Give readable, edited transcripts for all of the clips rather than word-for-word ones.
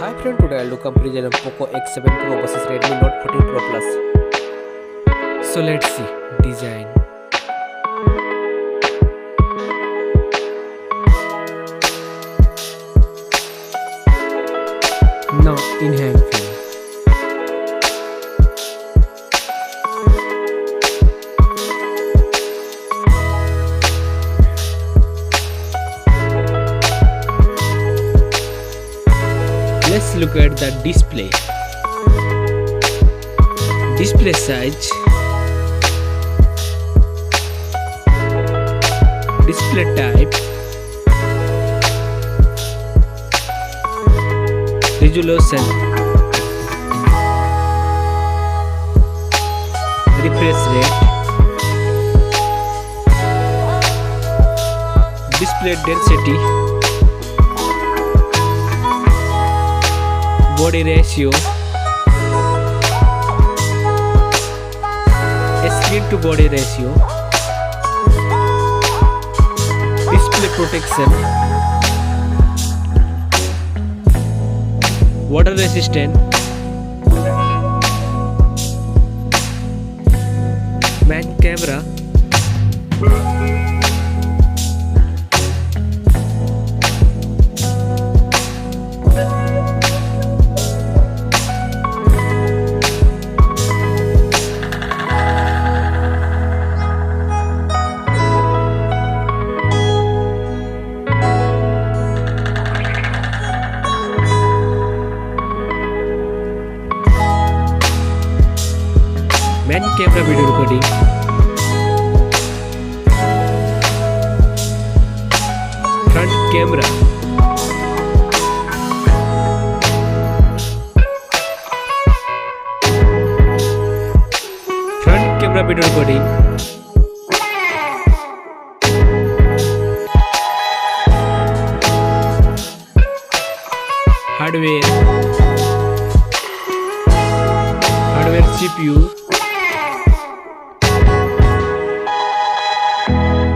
Hi friend, today I'll do comparison of Poco X7 Pro versus Redmi Note 14 Pro Plus. So let's see. Design. Now in hand feel. Let's look at the display. Display size, display type, resolution, refresh rate, display density, body ratio, screen to body ratio, display protection, water resistant, main camera, main camera video recording, front camera, front camera video recording, hardware CPU,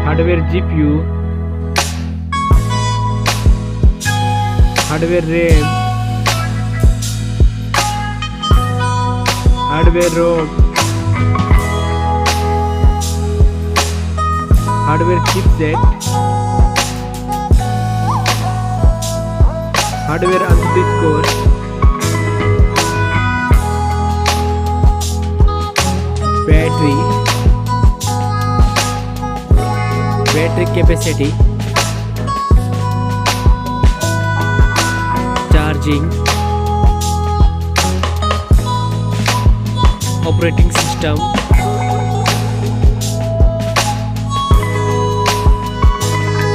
hardware GPU, hardware RAM, hardware ROM, hardware chipset, hardware underscore, battery capacity, charging, operating system,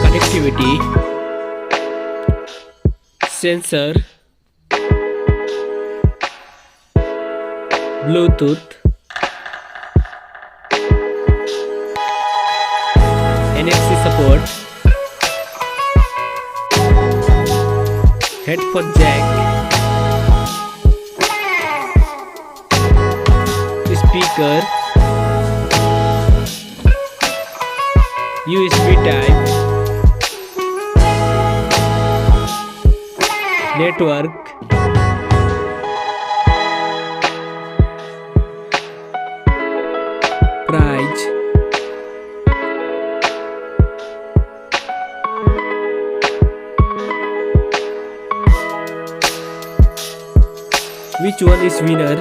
connectivity, sensor, Bluetooth, NFC support, headphone jack, speaker, USB type, network, price, which one is winner?